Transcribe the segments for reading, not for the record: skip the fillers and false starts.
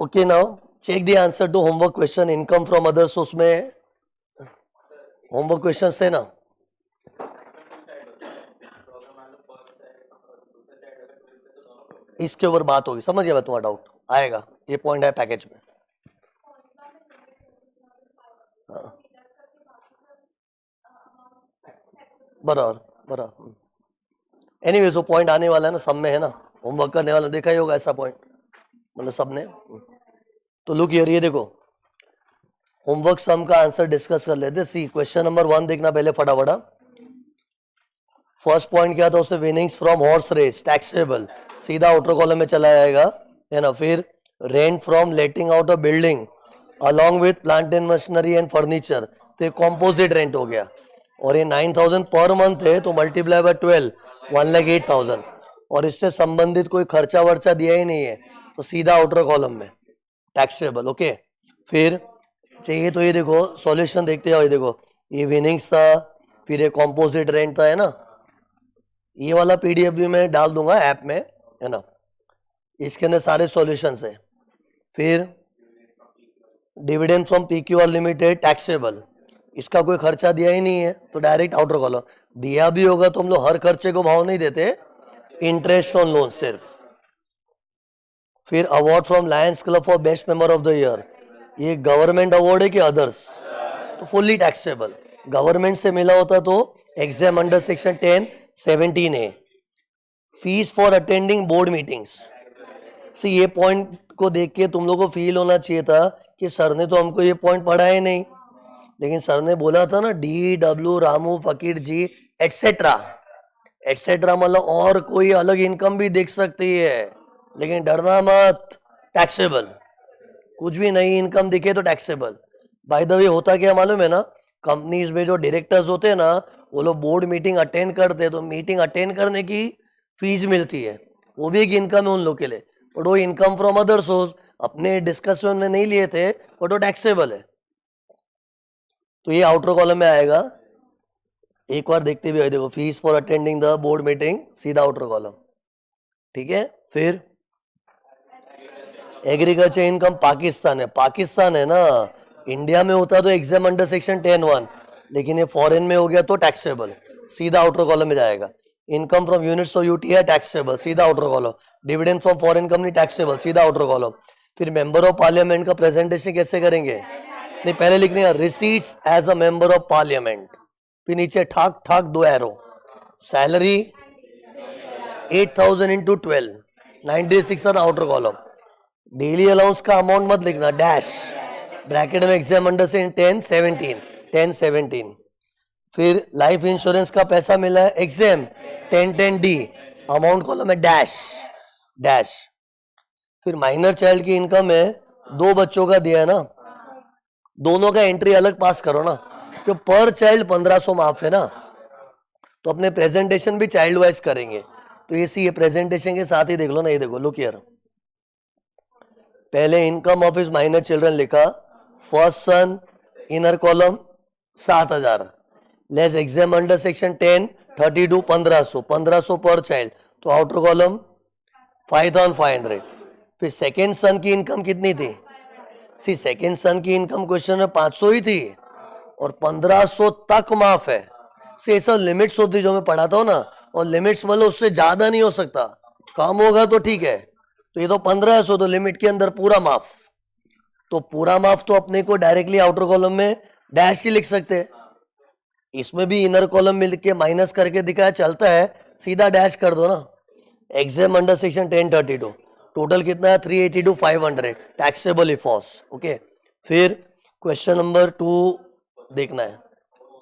Okay, now check the answer to homework question. Income from other source में homework questions थे ना. इसके ऊपर बात होगी, समझ गया मैं तुम्हारा डाउट आएगा, ये पॉइंट है पैकेज में. बराबर बराबर. एनीवेज वो पॉइंट आने वाला है ना, सब में है ना, होमवर्क करने वाला देखा ही होगा ऐसा पॉइंट, मतलब सबने. तो लुक हियर, ये देखो होमवर्क सम का आंसर डिस्कस कर लेते. सी क्वेश्चन नंबर 1 देखना पहले फटाफट. फर्स्ट पॉइंट क्या था उसमें, winnings from horse race taxable, सीधा आउटर कॉलम में चला जाएगा, है ना. फिर rent from letting out a building along with plant and machinery and furniture, तो कॉम्पोजिट रेंट हो गया. और ये 9,000 पर मंथ है, तो मल्टीप्लाई बाय 12, 1,08,000. और इससे संबंधित कोई खर्चा वर्चा दिया ही नहीं है, तो सीधा आउटर कॉलम में टैक्सेबल. ओके, फिर चाहिए तो ये देखो सॉल्यूशन देखते जाओ. ये देखो ये विनिंग्स था, फिर ये कॉम्पोजिट रेंट था, है ना. ये वाला पीडीएफ भी मैं डाल दूंगा ऐप में, है ना. इसके अंदर सारे सॉल्यूशंस है. फिर dividend from PQR limited taxable, इसका कोई खर्चा दिया ही नहीं है, तो डायरेक्ट आउटर कॉलम. दिया भी होगा तो हम लोग हर खर्चे को भाव नहीं देते, इंटरेस्ट ऑन लोन सिर्फ. फिर award from Lions club for best member of the year, ये गवर्नमेंट अवार्ड है कि अदर्स, तो फुल्ली टैक्सेबल. गवर्नमेंट से मिला होता तो एग्जाम अंडर सेक्शन 10(17) है. Fees for attending board meetings, से ये पॉइंट को देख के तुम लोगों को फील होना चाहिए था कि सर ने तो हमको ये पॉइंट पढ़ा ही नहीं, लेकिन सर ने बोला था ना DW रामू फकीर जी एटसेट्रा एटसेट्रा, मतलब और कोई अलग इनकम भी देख सकती है, लेकिन डरना मत, टैक्सेबल. कुछ भी नई इनकम दिखे तो टैक्सेबल. बाय द वे होता क्या मालूम है ना, कंपनीज में जो डायरेक्टर्स होते हैं ना, वो लोग बोर्ड मीटिंग अटेंड करते हैं, तो मीटिंग अटेंड करने की फीस मिलती है, वो भी एक इनकम है उन लोग के लिए. बट वो इनकम फ्रॉम अदर सोर्स अपने डिस्कशन में नहीं लिए थे, बट वो टैक्सेबल है, तो ये आउटर कॉलम में आएगा. एक बार देखते भी, देखो fees for attending the board meeting, सीधा आउटर कॉलम. ठीक है. फिर एग्रीकल्चर इनकम पाकिस्तान है, पाकिस्तान है ना, इंडिया में होता तो एग्जाम अंडर सेक्शन 10(1), लेकिन ये फॉरेन में हो गया तो टैक्सेबल, सीधा आउटर कॉलम में जाएगा. Income from units of UTI taxable, सीधा outer column. Dividend from foreign company taxable, सीधा आउटर कॉलम. फिर मेंबर ऑफ पार्लियामेंट का प्रेजेंटेशन कैसे करेंगे, नहीं पहले लिखने हैं receipts as a member of parliament, फिर नीचे ठाक ठाक 2 arrow. Salary 8,000 into 12, 96 outer column. Daily allowance का अमाउंट मत लिखना, डैश ब्रैकेट में एग्जाम अंडर से 10(17). फिर लाइफ इंश्योरेंस का पैसा मिला है एग्जाम 10(10)D, अमाउंट कॉलम में डैश डैश. फिर माइनर चाइल्ड की इनकम है, 2 बच्चों का दिया है ना, दोनों का एंट्री अलग पास करो ना, तो पर चाइल्ड 1500 माफ है ना, तो अपने प्रेजेंटेशन भी चाइल्ड वाइज करेंगे. तो ये प्रेजेंटेशन के साथ ही देख लो ना. ये देखो लुक हियर, पहले income of his minor children लिखा, first son inner column 7,000, less exempt under section 10 32 1500 पर चाइल्ड, तो आउटर कॉलम 5,500. फिर सेकेंड सन की इनकम कितनी थी, सी सेकेंड सन की इनकम क्वेश्चन में 500 ही थी, और 1500 तक माफ है. से सब लिमिट्स होती जो मैं पढ़ाता हूँ ना, और लिमिट्स मतलब उससे ज्यादा नहीं हो सकता, कम होगा तो ठीक है. तो ये तो 1500, तो लिमिट के अंदर पूरा माफ, तो पूरा माफ तो अपने को डायरेक्टली आउटर कॉलम में डैश ही लिख सकते हैं. इसमें भी इनर कॉलम मिल के माइनस करके दिखाया चलता है, सीधा डैश कर दो ना. एग्जाम अंडर सेक्शन 1032, टोटल कितना है 382,500, टैक्सेबल इफॉस. ओके. फिर क्वेश्चन नंबर 2 देखना है.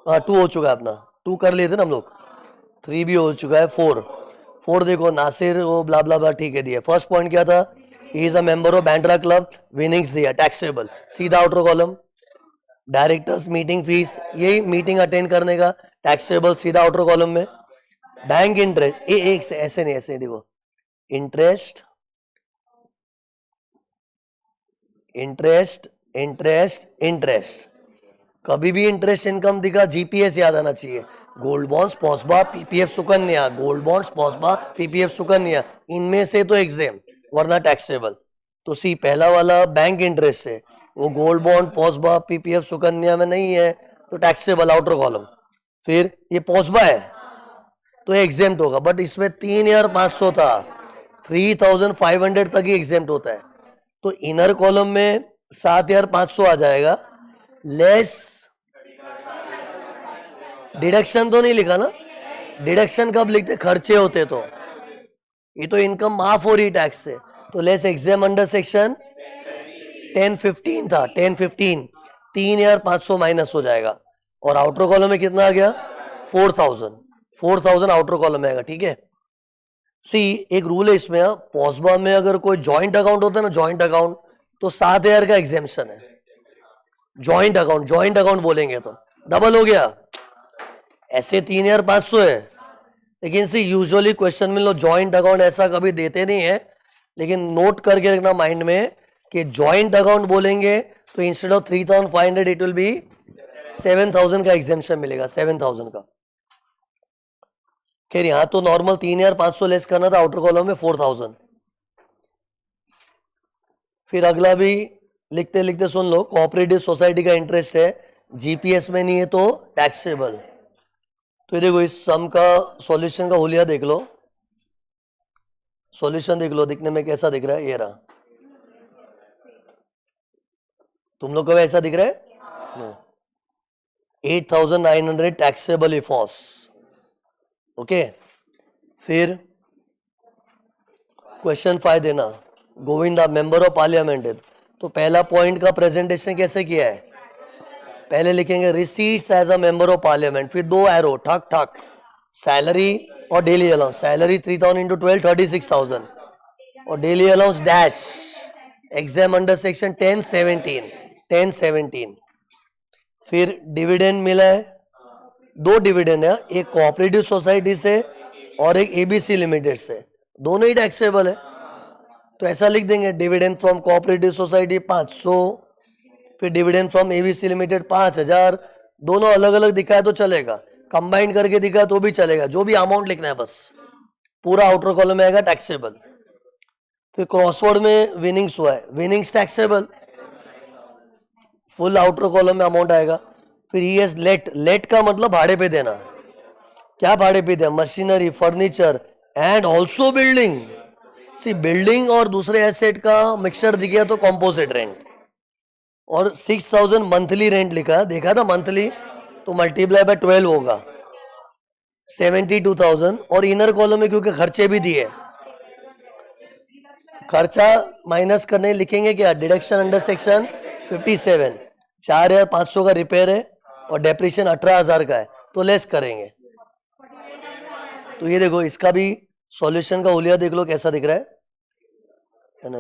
हाँ 2 हो चुका है अपना, 2 कर लिए थे ना हम लोग, 3 भी हो चुका है. 4 देखो नासिर वो ब्ला ब्ला ब्ला, ठीक है दिया. फर्स्ट पॉइंट क्या था, he is a member of Bandra club, winnings दिया टैक्सेबल, सीधा outer column. Directors meeting fees, यही मीटिंग अटेंड करने का, टैक्सेबल, सीधा आउटर कॉलम में. बैंक इंटरेस्ट, एक ऐसे नहीं देखो, इंटरेस्ट इंटरेस्ट इंटरेस्ट इंटरेस्ट, कभी भी इंटरेस्ट इनकम दिखा जीपीएस याद आना चाहिए. Gold bonds POSBA PPF Sukanya, gold bonds POSBA PPF Sukanya, इनमें से तो एग्जाम वरना टैक्सेबल, तो सी पहला वाला बैंक इंटरेस्ट है, वो गोल्ड बॉन्ड पॉस्बा पीपीएफ सुकन्या में नहीं है तो टैक्सेबल आउटर कॉलम। फिर ये पॉस्बा है तो एग्जेम्प्ट होगा, बट इसमें 3,500 था, 3,500 तक ही एग्जेम्प्ट होता है। तो इनर कॉलम में 7,500 आ जाएगा, लेस डिडक्शन तो नहीं लिखा ना, डिडक्शन कब लिखते, खर्चे होते तो, ये तो इनकम माफ हो रही टैक्स से, तो लेस एग्जाम अंडर सेक्शन 1015 था, 1015, 3,500 माइनस हो जाएगा। और आउटर कॉलम में कितना आ गया, 4,000 आउटर कॉलम में आएगा। ठीक है, सी एक रूल है इसमें, पॉस्बा में अगर कोई जॉइंट अकाउंट होता है ना, जॉइंट अकाउंट, तो 7,000 का एग्जेम्पशन है। जॉइंट अकाउंट बोलेंगे तो डबल हो गया, ऐसे 3,500 है, लेकिन सी यूजुअली क्वेश्चन में लो जॉइंट अकाउंट ऐसा कभी देते नहीं है, लेकिन नोट करके रखना माइंड में कि जॉइंट अकाउंट बोलेंगे तो instead of 3,500 it will be 7,000 का एग्जेम्पशन मिलेगा, 7,000 का। खैर यहां तो नॉर्मल 3,500 लेस करना था, आउटर कॉलम में 4,000। फिर अगला भी लिखते लिखते सुन लो, कोऑपरेटिव सोसाइटी का इंटरेस्ट है, जीपीएस में नहीं है तो टैक्सेबल। तो ये देखो इस सम का सॉल्यूशन का हुलिया देख लो, सॉल्यूशन देख लो, दिखने में कैसा दिख रहा है, ये रहा। तुम लोग को भी ऐसा दिख रहा है, 8,900 टैक्सेबल इफॉस। ओके, फिर क्वेश्चन 5 देना, गोविंदा मेंबर ऑफ पार्लियामेंट है, तो पहला पॉइंट का प्रेजेंटेशन कैसे किया है, पहले लिखेंगे receipts as a member of parliament, फिर 2 एरो ठक ठक, सैलरी और डेली अलाउंस, सैलरी 3,000 इंटू 12 36,000, और daily allowance dash, exam under section 1017। फिर डिविडेंड मिला है, 2 डिविडेंड है, एक कोऑपरेटिव सोसाइटी से और एक एबीसी लिमिटेड से, दोनों ही टैक्सेबल है। तो ऐसा लिख देंगे, डिविडेंड फ्रॉम कोऑपरेटिव सोसाइटी 500, फिर डिविडेंड फ्रॉम एबीसी लिमिटेड 5,000, दोनों अलग अलग दिखाए तो चलेगा, कंबाइन करके दिखा तो भी चलेगा, जो भी अमाउंट लिखना है बस, पूरा आउटर कॉलम में आएगा टैक्सेबल। फिर क्रॉसवर्ड में विनिंग्स हुआ है, winnings taxable, full outer column में अमाउंट आएगा। फिर ही हैज लेट का मतलब भाड़े पे देना, क्या भाड़े पे दिया, machinery furniture and also building. See building और दूसरे एसेट का मिक्सचर दिख गया तो कॉम्पोजिट रेंट, और 6,000 मंथली रेंट लिखा, देखा था मंथली तो मल्टीप्लाई बाय 12 होगा, 72,000। और इनर कॉलम में क्योंकि खर्चे भी दिए, खर्चा माइनस करने लिखेंगे क्या, डिडक्शन अंडर सेक्शन 57, 4,500 का रिपेयर है और डेप्रिशिएशन 18,000 का है, तो लेस करेंगे। तो ये देखो इसका भी सॉल्यूशन का हुलिया देख लो कैसा दिख रहा है ना,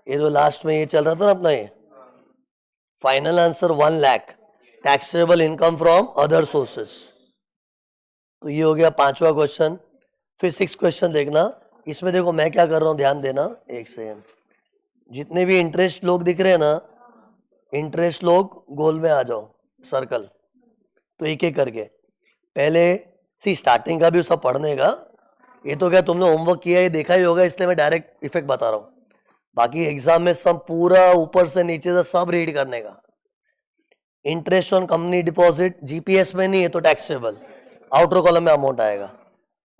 ये जो लास्ट में ये चल रहा था ना अपना, ये final answer 1 lakh taxable income from other sources. तो ये हो गया 5वां क्वेश्चन। फिर 6 क्वेश्चन देखना, इसमें देखो मैं क्या कर रहा हूं, ध्यान देना, एक सेकेंड, जितने भी इंटरेस्ट लोग दिख रहे हैं ना, इंटरेस्ट लोग गोल में आ जाओ, सर्कल। तो एक एक करके पहले सी स्टार्टिंग का भी सब पढ़ने का, ये तो क्या तुमने होमवर्क किया, ये देखा ही होगा, इसलिए मैं डायरेक्ट इफेक्ट बता रहा हूँ, बाकी एग्जाम में सब पूरा ऊपर से नीचे से सब रीड करने का। Interest on company deposit GPS में नहीं है तो टैक्सेबल, आउटर कॉलम में अमाउंट आएगा।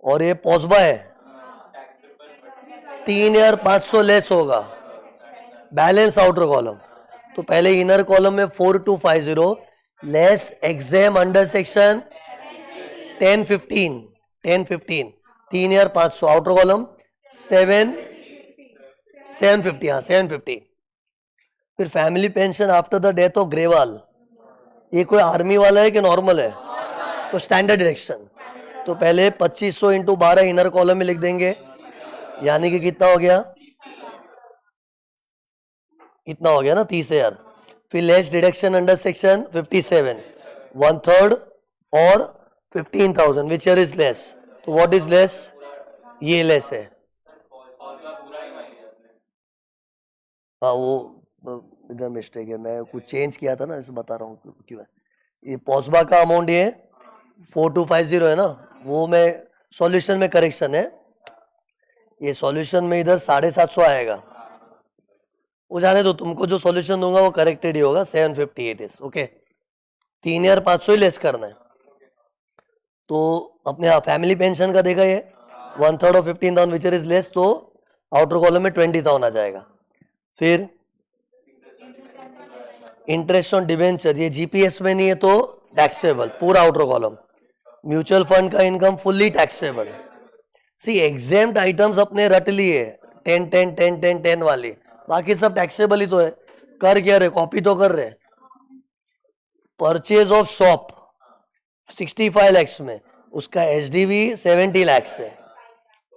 और ये पॉस्बा है, 3,500 लेस होगा, बैलेंस आउटर कॉलम। तो पहले इनर कॉलम में 4,250 less exempt under section 1015, 3,500, outer column 750, हाँ 750। फिर family pension after the death of Grewal, ये कोई आर्मी वाला है कि नॉर्मल है, तो स्टैंडर्ड डिडक्शन, तो पहले 2,500 इंटू 12 इनर कॉलम में लिख देंगे, यानी कि कितना हो गया, इतना हो गया ना 30,000। फिर लेस डिडक्शन अंडर सेक्शन 57, 1/3 और 15,000 विच इज लेस, तो व्हाट इज लेस, ये लेस है, हाँ वो इधर मिस्टेक है, मैं कुछ चेंज किया था ना, इसे बता रहा हूँ क्यों है। ये पॉस्बा का अमाउंट ये 4,250 है ना, वो मैं सॉल्यूशन में करेक्शन है, ये सॉल्यूशन में इधर 750 आएगा, वो जाने दो, तुमको जो सॉल्यूशन दूंगा वो करेक्टेड ही होगा. 758 इज ओके. 3,500 ही लेस करना है. तो अपने फैमिली पेंशन का देखा ये 1/3 ऑफ 15,000 विच इज लेस, तो आउटर कॉलम में 20,000 आ जाएगा. फिर इंटरेस्ट ऑन डिवेंचर, ये जीपीएस में नहीं है तो टैक्सेबल पूरा आउटर कॉलम. म्यूचुअल फंड का इनकम फुल्ली टैक्सेबल. सी एग्जेम्प्ट आइटम्स अपने रट लिए 10 वाली, बाकी सब टैक्सेबल ही तो है. कर क्या रहे, कॉपी तो कर रहे. परचेज ऑफ शॉप 65 lakhs में, उसका एचडीवी 70 lakhs है.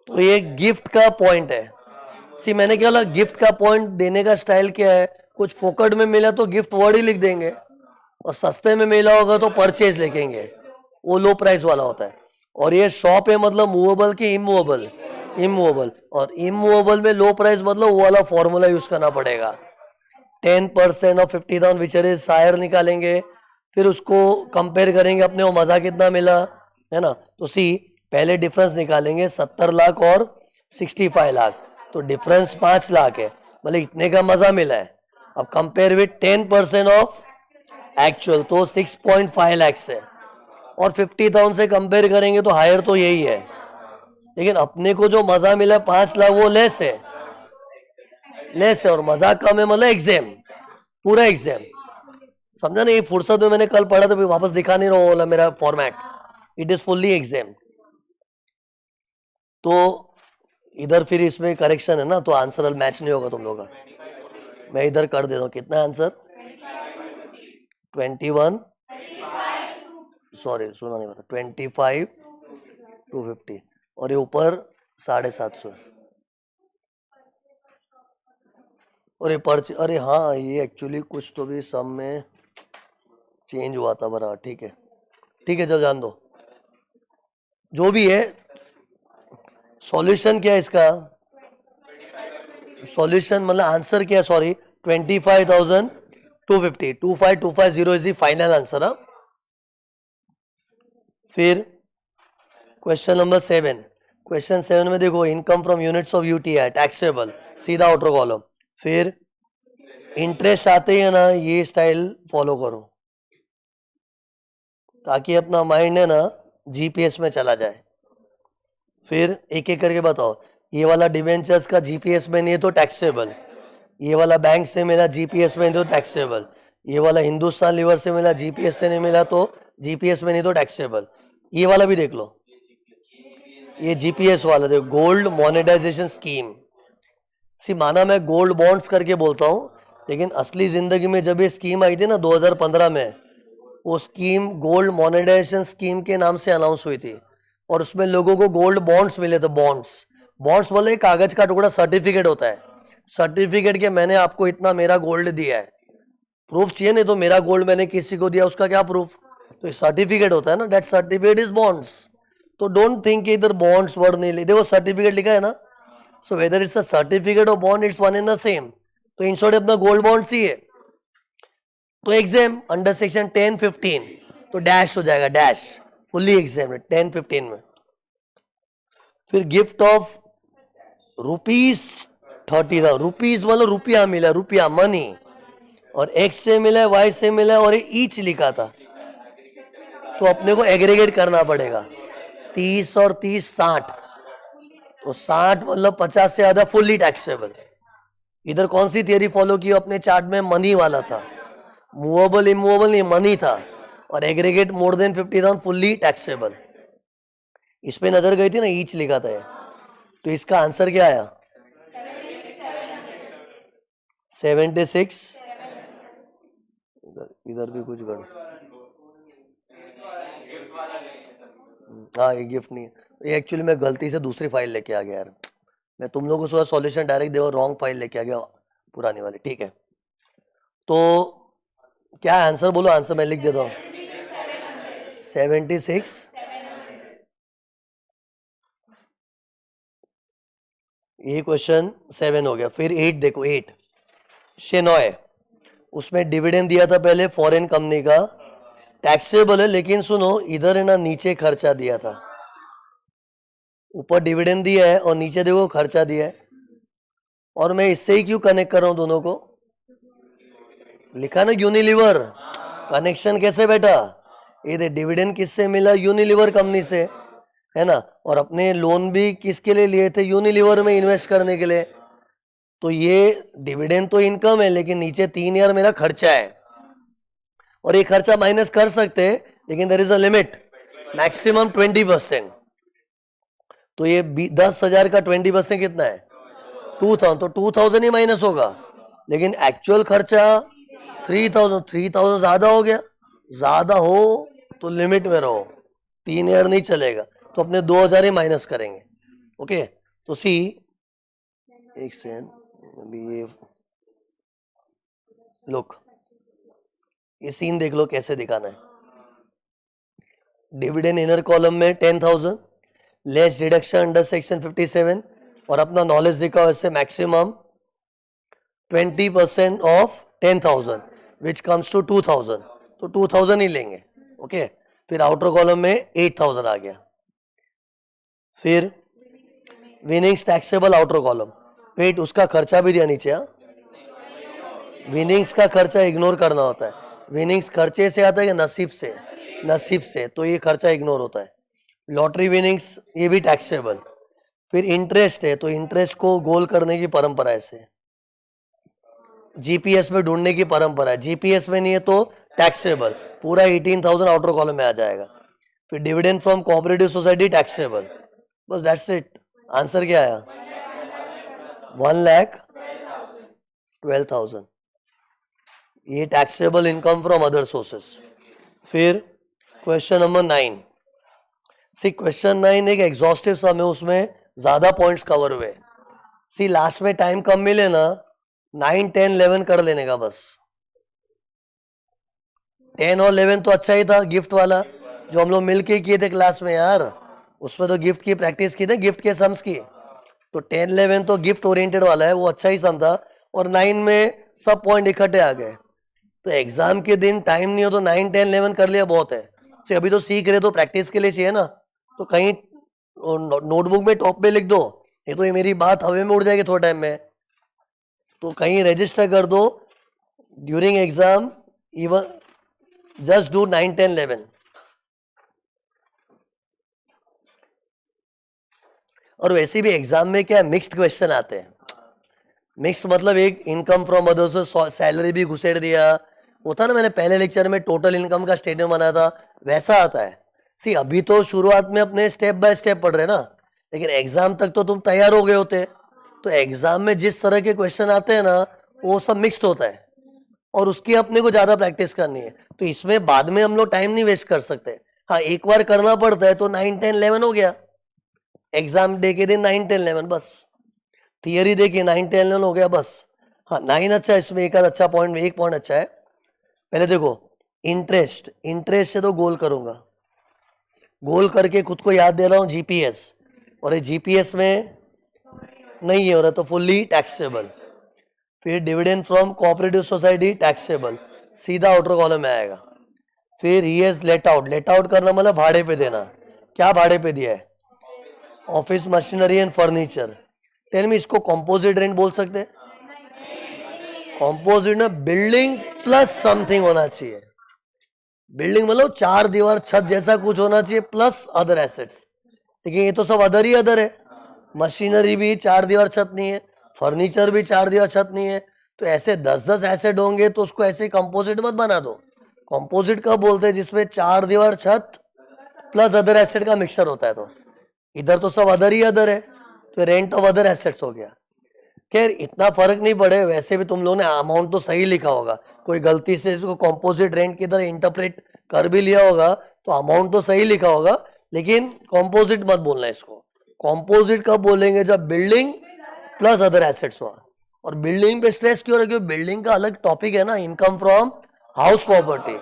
तो ये गिफ्ट का पॉइंट है. सी मैंने क्या लगा, गिफ्ट का पॉइंट देने का स्टाइल क्या है, कुछ फोकट में मिला तो गिफ्ट वर्ड ही लिख देंगे, और सस्ते में मिला होगा तो परचेज लिखेंगे, वो लो प्राइस वाला होता है. और ये शॉप है मतलब मूवेबल की इमूवेबल, इमूवेबल. और इमूवेबल में लो प्राइस मतलब वो वाला फॉर्मूला यूज करना पड़ेगा. 10% ऑफ 50,000 विच इज सायर निकालेंगे, फिर उसको कंपेयर करेंगे अपने को मजा कितना मिला, है ना. तो सी पहले डिफरेंस निकालेंगे 70 लाख और 65 लाख, तो डिफरेंस 5 लाख है, मतलब इतने का मजा मिला है. अब कंपेयर विथ 10% ऑफ एक्चुअल तो 6.5 lakhs है, और 50,000 से कंपेयर करेंगे तो हायर तो यही है, लेकिन अपने को जो मजा मिला 5 लाख वो लेस है, लेस है, और मजा कम है मतलब एग्जाम, पूरा एग्जाम. समझा नहीं, फुर्सत में मैंने कल पढ़ा था, वापस दिखा नहीं रहा वाला मेरा format. It is fully exempt. तो इधर फिर इसमें करेक्शन है ना, तो आंसर मैच नहीं होगा तुम लोग का. मैं इधर कर देता हूँ. कितना आंसर 21, सॉरी सुना नहीं पता, 25 250, और ये ऊपर 750. और ये पर्ची, अरे हाँ ये एक्चुअली कुछ तो भी सम में चेंज हुआ था बरा. ठीक है ठीक है, चलो जान दो. जो भी है, सॉल्यूशन क्या है इसका, सॉल्यूशन मतलब आंसर क्या है, sorry 25,250, 25,250 is the final answer. फिर क्वेश्चन नंबर 7. क्वेश्चन 7 में देखो, income from units of UTI taxable, सीधा आउटर कॉलम. फिर इंटरेस्ट आते ही है ना, ये स्टाइल फॉलो करो ताकि अपना माइंड है ना जीपीएस में चला जाए. फिर एक एक करके बताओ. ये वाला डिवेंचर्स का जीपीएस में नहीं है तो टैक्सेबल. ये वाला बैंक से मिला जीपीएस में नहीं तो टैक्सेबल. ये वाला हिंदुस्तान लीवर से मिला जीपीएस से नहीं मिला तो जीपीएस में नहीं तो टैक्सेबल. ये वाला भी देख लो, ये जीपीएस वाला देखो, गोल्ड मोनेटाइजेशन स्कीम. सी माना मैं गोल्ड बॉन्ड्स करके बोलता हूँ, लेकिन असली जिंदगी में जब ये स्कीम आई थी ना 2015 में, वो स्कीम गोल्ड मोनेटाइजेशन स्कीम के नाम से अनाउंस हुई थी, और उसमें लोगों को गोल्ड बॉन्ड्स मिले थे. बॉन्ड्स, बॉन्ड्स बोले कागज का टुकड़ा, सर्टिफिकेट होता है. सर्टिफिकेट के मैंने आपको इतना मेरा गोल्ड दिया है, प्रूफ चाहिए, नहीं तो मेरा गोल्ड मैंने किसी को दिया उसका क्या प्रूफ. तो सर्टिफिकेट होता है ना, दैट सर्टिफिकेट इज बॉन्ड्स. तो डोंट थिंक कि इधर बॉन्ड्स वर्ड नहीं ले, देखो सर्टिफिकेट लिखा है ना, so whether it's a certificate और bond it's one in the same. तो इन शॉर्ट अपना गोल्ड बॉन्ड्स ही है. तो एग्जाम अंडर सेक्शन 10-15 तो डैश हो जाएगा, डैश फुल्ली एग्जाम 10-15 में. फिर गिफ्ट ऑफ ₹30,000, रुपीज मतलब रुपया मिला, रुपया मनी, और एक्स से मिला है, वाई से मिला है, और ईच लिखा था, तो अपने को एग्रीगेट करना पड़ेगा. 30 और 30 60, तो 60 मतलब 50 से ज्यादा फुल्ली टैक्सेबल. इधर कौन सी थियरी फॉलो की अपने चार्ट में, मनी वाला था, मूवेबल इमूवेबल नहीं, मनी था, और aggregate more than 50,000 fully taxable. इस पे नजर गई थी ना, ईच लिखा था ये. तो इसका आंसर क्या आया 76. इधर भी कुछ गड़, हाँ ये गिफ्ट नहीं है, ये एक्चुअली मैं गलती से दूसरी फाइल लेके आ गया यार. मैं तुम लोगों को सॉल्यूशन डायरेक्ट देखो, रॉन्ग फाइल लेके आ गया पुरानी वाली. ठीक है, तो क्या आंसर बोलो, आंसर मैं लिख देता हूँ 76. ये क्वेश्चन 7 हो गया. फिर 8 देखो, 8 शेनॉय, उसमें डिविडेंड दिया था पहले फॉरेन कंपनी का, टैक्सेबल है, लेकिन सुनो इधर है ना नीचे खर्चा दिया था, ऊपर डिविडेंड दिया है और नीचे देखो खर्चा दिया है. और मैं इससे ही क्यों कनेक्ट कर रहा हूं दोनों को? लिखा ना यूनिलीवर, कनेक्शन कैसे बेटा? ये दे डिविडेंड किससे मिला? यूनिलीवर कंपनी से, है ना। और अपने लोन भी किसके लिए लिए थे? यूनिलीवर में इन्वेस्ट करने के लिए। तो ये डिविडेंड तो इनकम है, लेकिन नीचे 3 ईयर मेरा खर्चा है, और ये खर्चा माइनस कर सकते हैं, लेकिन there is a limit, maximum 20%। तो ये 10,000 का 20% कितना है? 2,000। तो 2,000 ही माइनस होगा, लेकिन एक्चुअल खर्चा 3,000। 3,000 ज्यादा हो गया। ज्यादा हो तो लिमिट में रहो, 3 ईयर नहीं चलेगा, तो अपने 2,000 ही माइनस करेंगे। ओके, तो सी, एक सेकंड, अभी ये लुक, ये सीन देख लो कैसे दिखाना है। डिविडेंड इनर कॉलम में 10,000, लेस डिडक्शन अंडर सेक्शन 57, और अपना नॉलेज दिखाओ ऐसे, maximum 20% of 10,000 which comes to 2,000, तो 2,000 ही लेंगे। ओके, फिर आउटर कॉलम में 8,000 आ गया। फिर winnings taxable outer column, wait, उसका खर्चा भी दिया नीचे। विनिंग्स का खर्चा इग्नोर करना होता है। विनिंग्स खर्चे से आता है या नसीब से? नसीब से, तो ये खर्चा इग्नोर होता है। लॉटरी विनिंग्स, ये भी टैक्सेबल। फिर इंटरेस्ट है, तो इंटरेस्ट को गोल करने की परंपरा है से, जीपीएस में ढूंढने की परंपरा है। जीपीएस में नहीं है तो टैक्सेबल, पूरा 18,000 आउटर कॉलम में आ जाएगा। फिर dividend from cooperative society taxable, बस दैट्स इट। आंसर क्या आया? 1,12,000। ये taxable income from other sources. फिर क्वेश्चन नंबर 9, सी क्वेश्चन 9 एक एग्जॉस्टिव सम है, उसमें ज्यादा पॉइंट्स कवर हुए। सी लास्ट में टाइम कम मिले ना, 9, 10, 11 कर लेने का बस। 10 और 11 तो अच्छा ही था, गिफ्ट वाला जो हम लोग मिलके किए थे क्लास में यार, उसमें तो गिफ्ट की प्रैक्टिस की थी, गिफ्ट के सम्स की। तो 10, 11 तो गिफ्ट ओरिएंटेड वाला है, वो अच्छा ही सम था। और 9 में सब पॉइंट इकट्ठे आ गए, तो एग्जाम के दिन टाइम नहीं हो तो 9, 10, 11 कर लिया बहुत है। से अभी तो सीख रहे, तो प्रैक्टिस के लिए चाहिए ना, तो कहीं नोटबुक में टॉप पे लिख दो, ये तो ये मेरी बात हवे में उड़ जाएगी थोड़ा टाइम में, तो कहीं रजिस्टर कर दो during exam, even just do 9, 10, 11। और वैसे भी एग्जाम में क्या मिक्स्ड क्वेश्चन आते हैं। मिक्स्ड मतलब एक इनकम फ्रॉम अदर्स से सैलरी भी घुसेड़ दिया, वो था ना मैंने पहले लेक्चर में टोटल इनकम का स्टेटमेंट बनाया था, वैसा आता है। सी अभी तो शुरुआत में अपने स्टेप बाय स्टेप पढ़ रहे ना, लेकिन एग्जाम तक तो तुम तैयार हो गए होते। तो एग्जाम में जिस तरह के क्वेश्चन आते हैं ना, वो सब मिक्स्ड होता है, और उसकी अपने को ज्यादा प्रैक्टिस करनी है। तो इसमें बाद में हम लोग टाइम नहीं वेस्ट कर सकते। हाँ, एक बार करना पड़ता है, तो 9, 10, 11 हो गया, एग्जाम डे के दिन 9, 10, 11 बस। थियरी देखिए 9, 10, 11 हो गया बस। हाँ 9 अच्छा है, इसमें एक अच्छा पॉइंट, एक पॉइंट अच्छा है। पहले देखो इंटरेस्ट, इंटरेस्ट से तो गोल करूंगा, गोल करके खुद को याद दे रहा हूं जीपीएस, और ये जीपीएस में नहीं है हो रहा, तो फुल्ली टैक्सेबल। फिर dividend from cooperative society taxable, सीधा आउटर कॉलम में आएगा। फिर he has let out, let out करना मतलब भाड़े पे देना। क्या भाड़े पे दिया है? Office machinery and furniture. Tell me, इसको कंपोजिट रेंट बोल सकते हैं? कंपोजिट में बिल्डिंग प्लस समथिंग होना चाहिए। बिल्डिंग मतलब 4 दीवार छत जैसा कुछ होना चाहिए, प्लस अदर एसेट्स। लेकिन ये तो सब अदर ही अदर है। मशीनरी भी 4 दीवार छत नहीं है, फर्नीचर भी 4 दीवार छत नहीं है, तो ऐसे 10-10 एसेट होंगे, तो उसको ऐसे कंपोजिट मत बना दो। कंपोजिट कब बोलते हैं? जिसमें 4 दीवार छत प्लस अदर एसेट का मिक्सचर होता है। तो इधर तो सब अदर ही अदर है, तो रेंट ऑफ अदर एसेट्स हो गया। खैर इतना फर्क नहीं पड़े, वैसे भी तुम लोगों ने अमाउंट तो सही लिखा होगा, कोई गलती से इसको कंपोजिट रेंट की तरह इंटरप्रेट कर भी लिया होगा, तो अमाउंट तो सही लिखा होगा, लेकिन कंपोजिट मत बोलना इसको। कंपोजिट कब बोलेंगे? जब बिल्डिंग प्लस अदर एसेट्स हुआ। और बिल्डिंग पे स्ट्रेस क्यों रखे? बिल्डिंग का अलग टॉपिक है ना, इनकम फ्रॉम हाउस प्रॉपर्टी,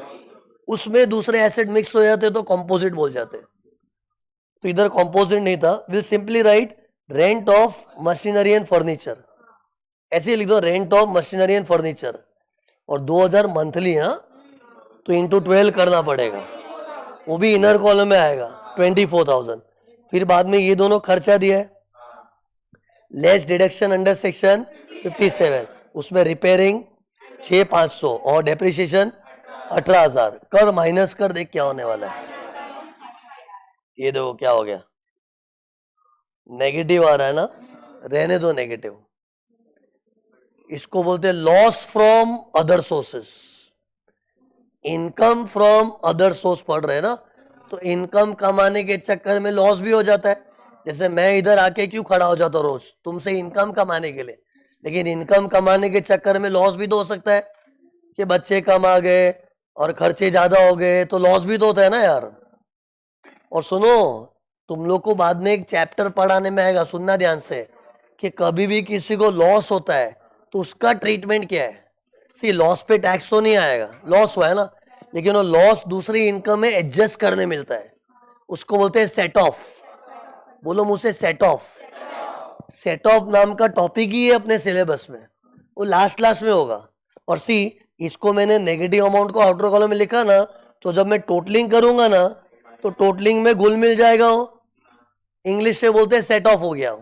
उसमें दूसरे एसेट मिक्स हो जाते तो कंपोजिट बोल जाते। तो इधर कंपोजिट नहीं था, will simply write rent of machinery and furniture, ऐसे लिख दो, rent of machinery and furniture. और 2,000 मंथली, हाँ, तो इंटू 12 करना पड़ेगा, वो भी इनर कॉलम में आएगा, 24,000। फिर बाद में ये दोनों खर्चा दिया है, लेस डिडक्शन अंडर सेक्शन 57, उसमें रिपेयरिंग 6,500 और डेप्रिसिएशन 18,000। कर माइनस कर, देख क्या होने वाला है। ये देखो क्या हो गया, नेगेटिव आ रहा है ना, रहने दो नेगेटिव। इसको बोलते हैं loss from other sources. Income from other source पढ़ रहे हैं ना, तो इनकम कमाने के चक्कर में लॉस भी हो जाता है। जैसे मैं इधर आके क्यों खड़ा हो जाता हूँ रोज, तुमसे इनकम कमाने के लिए, लेकिन इनकम कमाने के चक्कर में लॉस भी तो हो सकता है कि बच्चे कम आ गए और खर्चे ज्यादा हो गए, तो लॉस भी तो होता है ना यार। और सुनो, तुम लोग को बाद में एक चैप्टर पढ़ाने में आएगा, सुनना ध्यान से, कि कभी भी किसी को लॉस होता है तो उसका ट्रीटमेंट क्या है। सी, लॉस पे टैक्स तो नहीं आएगा, लॉस हुआ है ना, लेकिन वो लॉस दूसरी इनकम में एडजस्ट करने मिलता है, उसको बोलते हैं सेट ऑफ। बोलो मुझसे, सेट ऑफ। सेट ऑफ नाम का टॉपिक ही है अपने सिलेबस में, वो लास्ट लास्ट में होगा। और सी, इसको मैंने नेगेटिव अमाउंट को आउटर कॉलम में लिखा ना, तो जब मैं टोटलिंग करूंगा ना, तो टोटलिंग में घुल मिल जाएगा वो, इंग्लिश से बोलते हैं सेट ऑफ हो गया,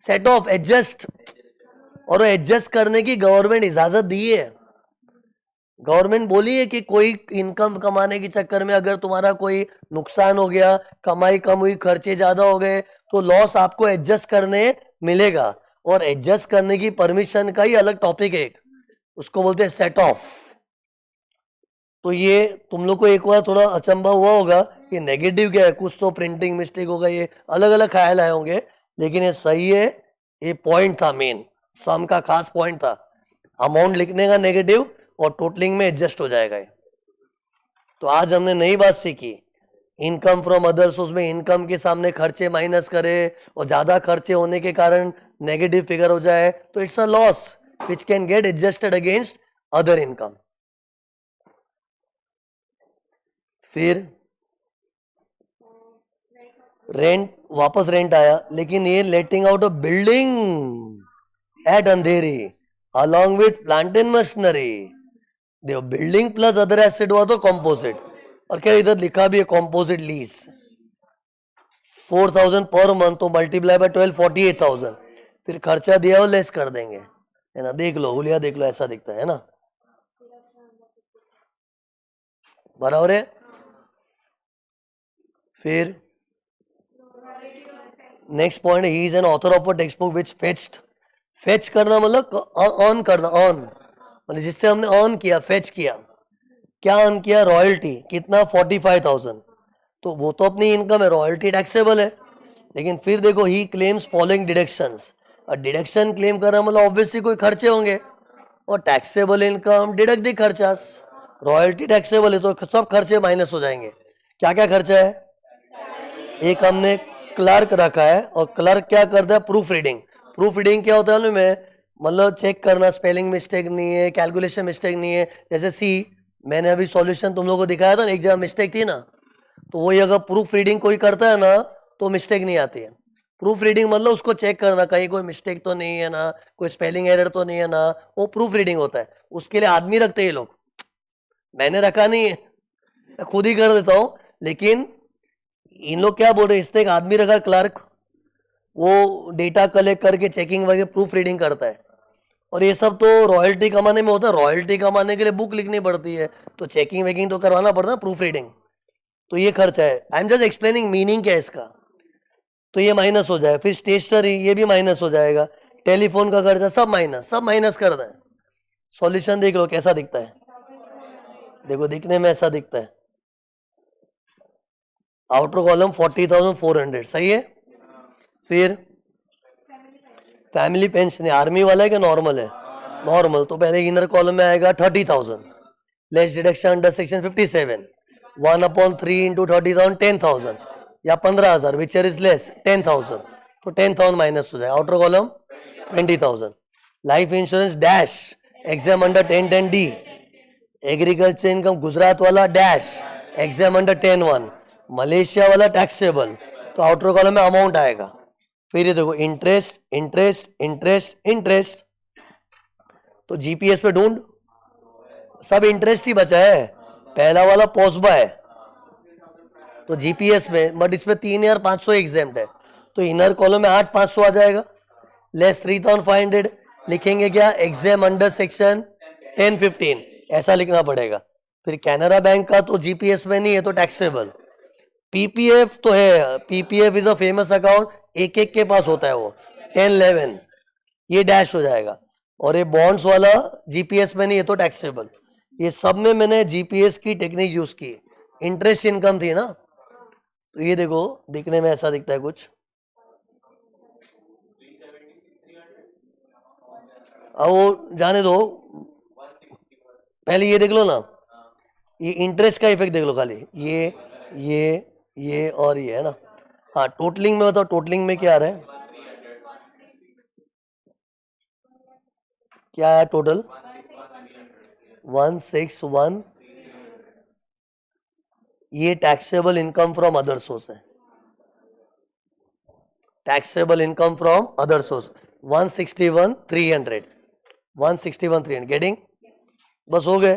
सेट ऑफ, एडजस्ट। और वो एडजस्ट करने की गवर्नमेंट इजाजत दी है। गवर्नमेंट बोली है कि कोई इनकम कमाने के चक्कर में अगर तुम्हारा कोई नुकसान हो गया, कमाई कम हुई, खर्चे ज्यादा हो गए, तो लॉस आपको एडजस्ट करने मिलेगा। और एडजस्ट करने की परमिशन का ही अलग टॉपिक है एक, उसको बोलते हैं सेट ऑफ। तो ये तुम लोग को एक बार थोड़ा अचंभा हुआ होगा कि नेगेटिव क्या है, कुछ तो प्रिंटिंग मिस्टेक होगा, ये अलग अलग ख्याल आए होंगे, लेकिन ये सही है। ये पॉइंट था मेन, सम का खास पॉइंट था, अमाउंट लिखने का नेगेटिव और टोटलिंग में एडजस्ट हो जाएगा ये। तो आज हमने नई बात सीखी, इनकम फ्रॉम अदर सोर्स में इनकम के सामने खर्चे माइनस करे और ज्यादा खर्चे होने के कारण नेगेटिव फिगर हो जाए, तो it's a loss which can get adjusted against other income. फिर रेंट, वापस रेंट आया, लेकिन ये लेटिंग out of building at Andheri along with plant and machinery, देखो बिल्डिंग प्लस अदर एसेट हुआ तो कॉम्पोजिट, और क्या इधर लिखा भी है कॉम्पोजिट लीज 4,000 पर मंथ, तो मल्टीप्लाई बाय 12, 48,000। फिर खर्चा दिया हो लेस कर देंगे, है ना। देख लो हुलिया, देख लो, ऐसा दिखता है ना, बराबर है। फिर next point, he is an author of a text book which fetched. Fetch करना मतलब अर्न करना, अर्न मतलब जिससे हमने अर्न किया, फेच किया। क्या अर्न किया, रॉयल्टी, कितना, 45,000। तो वो तो अपनी इनकम है, रॉयल्टी टैक्सेबल है। लेकिन फिर देखो, ही क्लेम्स फॉलोइंग डिडक्शंस। और डिडक्शन क्लेम करना मतलब ऑब्वियसली कोई खर्चे होंगे, और टैक्सेबल इनकम डिडक्ट दी खर्चास। रॉयल्टी टैक्सेबल है तो सब खर्चे माइनस हो जाएंगे। क्या क्या खर्चा है, एक हमने क्लर्क रखा है, और क्लर्क क्या करता है, प्रूफ रीडिंग। प्रूफ रीडिंग क्या होता है में, मतलब चेक करना स्पेलिंग मिस्टेक नहीं है, कैलकुलेशन मिस्टेक नहीं है। जैसे सी, मैंने अभी सॉल्यूशन तुम लोगों को दिखाया था ना, एक जगह मिस्टेक थी ना, तो वही अगर प्रूफ रीडिंग कोई करता है ना, तो मिस्टेक नहीं आती है। प्रूफ रीडिंग मतलब उसको चेक करना, कहीं कोई मिस्टेक तो नहीं है ना, कोई स्पेलिंग एरर तो नहीं है ना, वो प्रूफ रीडिंग होता है। उसके लिए आदमी रखते हैं ये लोग, मैंने रखा नहीं है, मैं खुद ही कर देता हूँ। लेकिन इन लोग क्या बोल रहे हैं, इसने एक आदमी रखा क्लर्क, वो डेटा कलेक्ट करके चेकिंग वगैरह प्रूफ रीडिंग करता है। और ये सब तो रॉयल्टी कमाने में होता है, रॉयल्टी कमाने के लिए बुक लिखनी पड़ती है, तो चेकिंग वेकिंग तो करवाना पड़ता है, प्रूफ रीडिंग। तो ये खर्चा है, I am just explaining meaning क्या है इसका। तो ये माइनस हो जाए, फिर स्टेशनरी ये भी माइनस हो जाएगा, टेलीफोन का खर्चा सब माइनस, सब माइनस कर दें। सॉल्यूशन देख लो कैसा दिखता है, देखो दिखने में ऐसा दिखता है। आउटर कॉलम 40,400, सही है। फिर फैमिली पेंशन आर्मी वाला है कि नॉर्मल है, नॉर्मल। तो पहले इनर कॉलम में आएगा 30,000 less deduction under section 57, 1/3 into 30,000 10,000 या 15,000, विच इज लेस 10,000, तो 10,000 माइनस हो जाए। Outer column 20,000। Life insurance dash exam under 1010D, agriculture income Gujarat वाला डैश एग्जाम अंडर 10(1), मलेशिया वाला टैक्सेबल, तो आउटर कॉलम में अमाउंट आएगा। फिर ये देखो इंटरेस्ट इंटरेस्ट इंटरेस्ट इंटरेस्ट, तो जीपीएस पे ढूंढ, सब इंटरेस्ट ही बचा है, पहला वाला पोस्बा है तो जीपीएस में, बट इसमें 3,500 एग्जाम्प्ट है, तो इनर कॉलम में 8,500 आ जाएगा। लेस 3,500 लिखेंगे क्या, एग्जाम अंडर सेक्शन 1015 ऐसा लिखना पड़ेगा। फिर कैनरा बैंक का तो जीपीएस में नहीं है तो टैक्सेबल। पीपीएफ तो है, PPF is a famous account, एक एक के पास होता है वो 1011, ये डैश हो जाएगा। और ये बॉन्ड्स वाला जीपीएस में नहीं है तो टैक्सेबल। ये सब में मैंने जीपीएस की टेक्निक यूज की। इंटरेस्ट इनकम थी ना, तो ये देखो दिखने में ऐसा दिखता है कुछ। अब वो जाने दो, पहले ये देख लो ना, ये इंटरेस्ट का इफेक्ट देख लो खाली, ये और ये है ना। हाँ टोटलिंग में बताओ, टोटलिंग में क्या आ रहा है, क्या है टोटल, 161। ये taxable income from other source है, taxable income from other source 161,300, 161,300 getting. बस हो गए,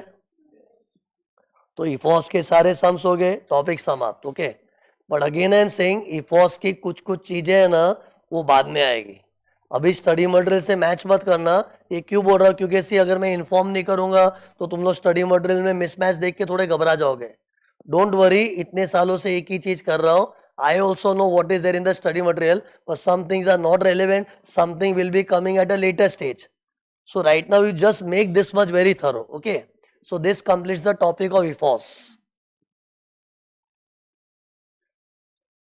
तो इफॉस के सारे सम्स हो गए, टॉपिक समाप्त। Okay, but again I am saying IFOS की कुछ कुछ चीजें है ना वो बाद में आएगी, अभी स्टडी मटेरियल से मैच मत करना। ये क्यों बोल रहा हूँ, क्योंकि ऐसी अगर मैं इन्फॉर्म नहीं करूंगा तो तुम लोग स्टडी मटेरियल में मिसमैच देख के थोड़े घबरा जाओगे। डोंट वरी, इतने सालों से एक ही चीज कर रहा हूँ। I also know what is there in the study material, but some things are not relevant, something will be coming at a later stage. So right now you just make this much very thorough. Okay, so this completes the topic of EFOS.